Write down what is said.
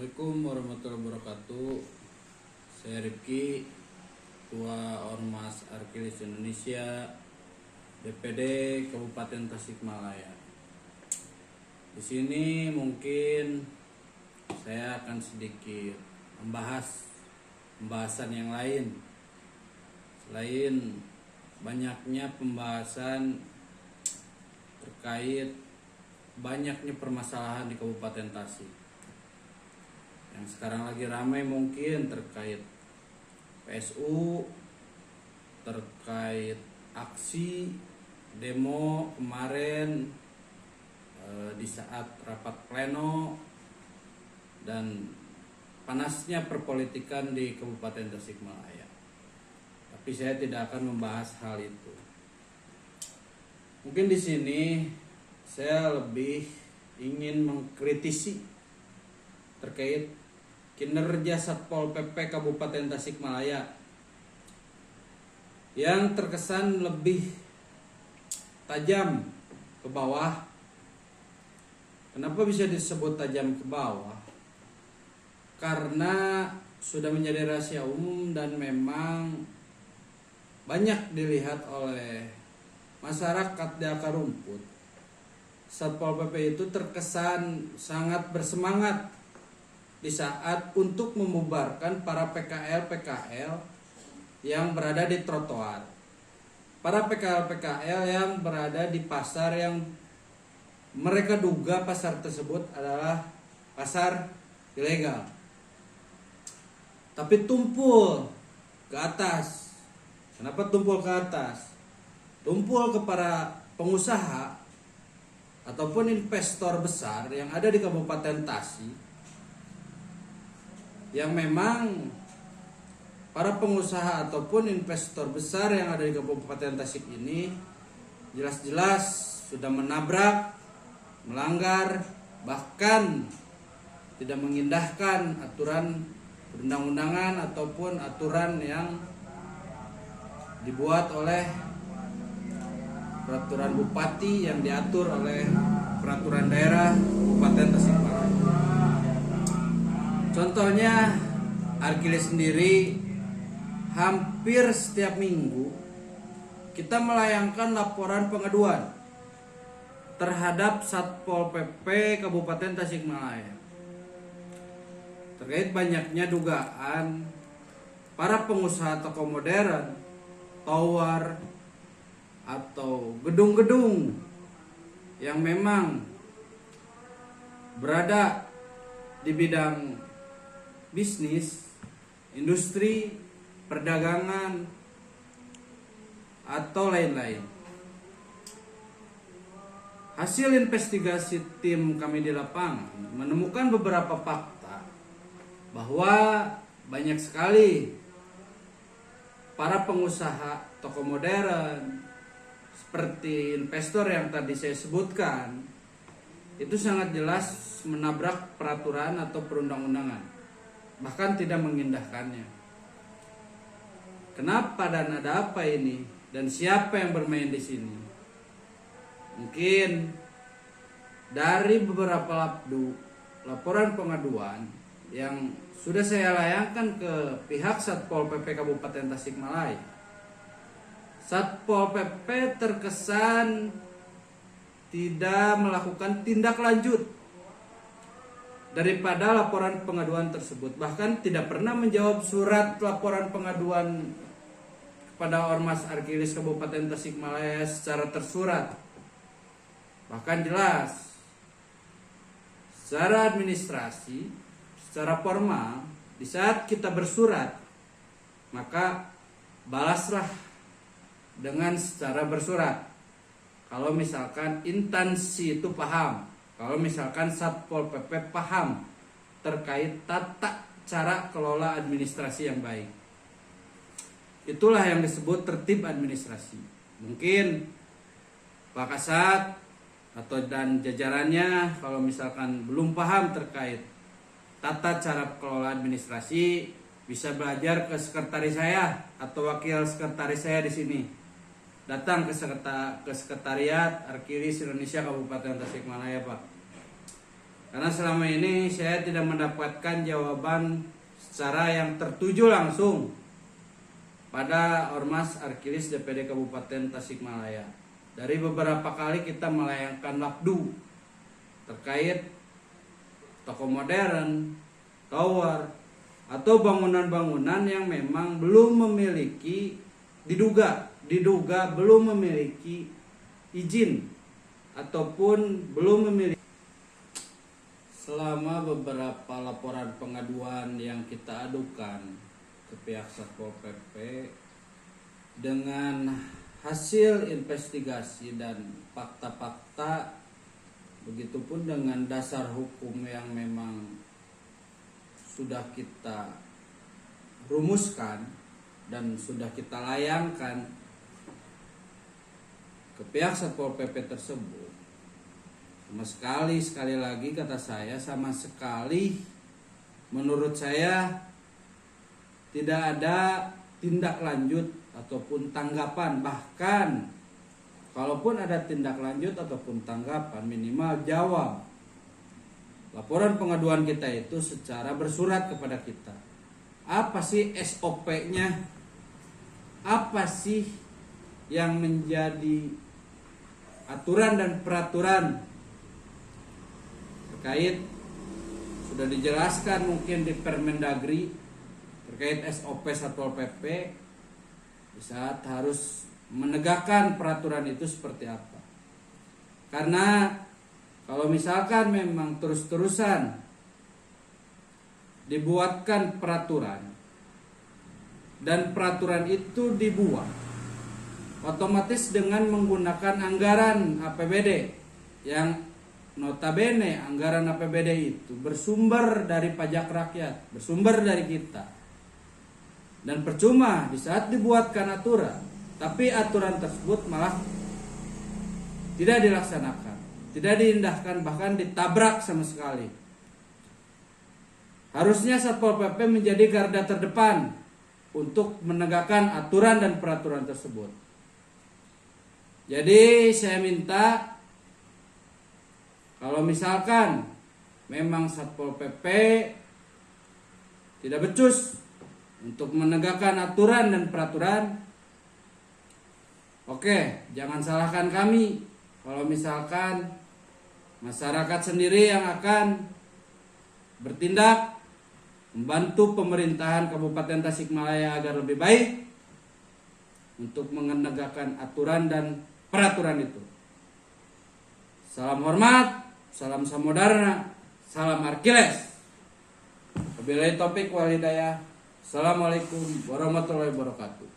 Assalamualaikum warahmatullahi wabarakatuh. Saya Rifki, Ketua Ormas Arkilis Indonesia, DPD Kabupaten Tasikmalaya. Di sini mungkin saya akan sedikit membahas pembahasan yang lain selain banyaknya pembahasan terkait banyaknya permasalahan di Kabupaten Tasik. Yang sekarang lagi ramai mungkin terkait PSU, terkait aksi demo kemarin di saat rapat pleno, dan panasnya perpolitikan di Kabupaten Tasikmalaya. Tapi saya tidak akan membahas hal itu. Mungkin di sini saya lebih ingin mengkritisi terkait kinerja Satpol PP Kabupaten Tasikmalaya yang terkesan lebih tajam ke bawah. Kenapa bisa disebut tajam ke bawah? Karena sudah menjadi rahasia umum dan memang banyak dilihat oleh masyarakat di akar rumput. Satpol PP itu terkesan sangat bersemangat di saat untuk membubarkan para PKL yang berada di trotoar, para PKL yang berada di pasar yang mereka duga pasar tersebut adalah pasar ilegal. Tapi tumpul ke atas. Kenapa tumpul ke atas? Tumpul ke para pengusaha ataupun investor besar yang ada di Kabupaten Tasik, yang memang para pengusaha ataupun investor besar yang ada di Kabupaten Tasik ini jelas-jelas sudah menabrak, melanggar, bahkan tidak mengindahkan aturan perundang-undangan ataupun aturan yang dibuat oleh peraturan bupati yang diatur oleh peraturan daerah Kabupaten Tasikmalaya. Contohnya, Arkilis sendiri hampir setiap minggu kita melayangkan laporan pengaduan terhadap Satpol PP Kabupaten Tasikmalaya terkait banyaknya dugaan para pengusaha toko modern, tower, atau gedung-gedung yang memang berada di bidang bisnis, industri, perdagangan, atau lain-lain. Hasil investigasi tim kami di lapangan menemukan beberapa fakta bahwa banyak sekali para pengusaha toko modern seperti investor yang tadi saya sebutkan itu sangat jelas menabrak peraturan atau perundang-undangan, bahkan tidak mengindahkannya. Kenapa dan ada apa ini? Dan siapa yang bermain di sini? Mungkin dari beberapa laporan pengaduan yang sudah saya layangkan ke pihak Satpol PP Kabupaten Tasikmalaya, Satpol PP terkesan tidak melakukan tindak lanjut daripada laporan pengaduan tersebut. Bahkan tidak pernah menjawab surat laporan pengaduan kepada Ormas Arkilis Kabupaten Tasikmalaya secara tersurat. Bahkan jelas secara administrasi, secara formal, di saat kita bersurat, maka balaslah dengan secara bersurat. Kalau misalkan instansi itu paham, kalau misalkan Satpol PP paham terkait tata cara kelola administrasi yang baik. Itulah yang disebut tertib administrasi. Mungkin Pak Kasat atau dan jajarannya kalau misalkan belum paham terkait tata cara kelola administrasi, bisa belajar ke sekretaris saya atau wakil sekretaris saya di sini. Datang ke sekretariat Arkilis Indonesia Kabupaten Tasikmalaya, Pak. Karena selama ini saya tidak mendapatkan jawaban secara yang tertuju langsung pada Ormas Arkilis DPD Kabupaten Tasikmalaya. Dari beberapa kali kita melayangkan labdu terkait toko modern, tower, atau bangunan-bangunan yang memang belum memiliki, diduga belum memiliki izin ataupun belum memiliki. Selama beberapa laporan pengaduan yang kita adukan ke pihak Satpol PP, dengan hasil investigasi dan fakta-fakta, begitupun dengan dasar hukum yang memang sudah kita rumuskan dan sudah kita layangkan ke pihak Satpol PP tersebut, sekali lagi kata saya, sama sekali menurut saya tidak ada tindak lanjut ataupun tanggapan. Bahkan kalaupun ada tindak lanjut ataupun tanggapan, minimal jawab laporan pengaduan kita itu secara bersurat kepada kita. Apa sih SOP-nya? Apa sih yang menjadi aturan dan peraturan terkait? Sudah dijelaskan mungkin di Permendagri terkait SOP Satpol PP di saat harus menegakkan peraturan itu seperti apa. Karena kalau misalkan memang terus-terusan dibuatkan peraturan dan peraturan itu dibuat otomatis dengan menggunakan anggaran APBD yang notabene anggaran APBD itu bersumber dari pajak rakyat, bersumber dari kita. Dan percuma di saat dibuatkan aturan, tapi aturan tersebut malah tidak dilaksanakan, tidak diindahkan, bahkan ditabrak sama sekali. Harusnya Satpol PP menjadi garda terdepan untuk menegakkan aturan dan peraturan tersebut. Jadi saya minta, kalau misalkan memang Satpol PP tidak becus untuk menegakkan aturan dan peraturan, oke, jangan salahkan kami. Kalau misalkan masyarakat sendiri yang akan bertindak membantu pemerintahan Kabupaten Tasikmalaya agar lebih baik untuk menegakkan aturan dan peraturan itu. Salam hormat, salam samudara, salam Arkiles. Wabillahi taufik wal hidayah. Assalamualaikum warahmatullahi wabarakatuh.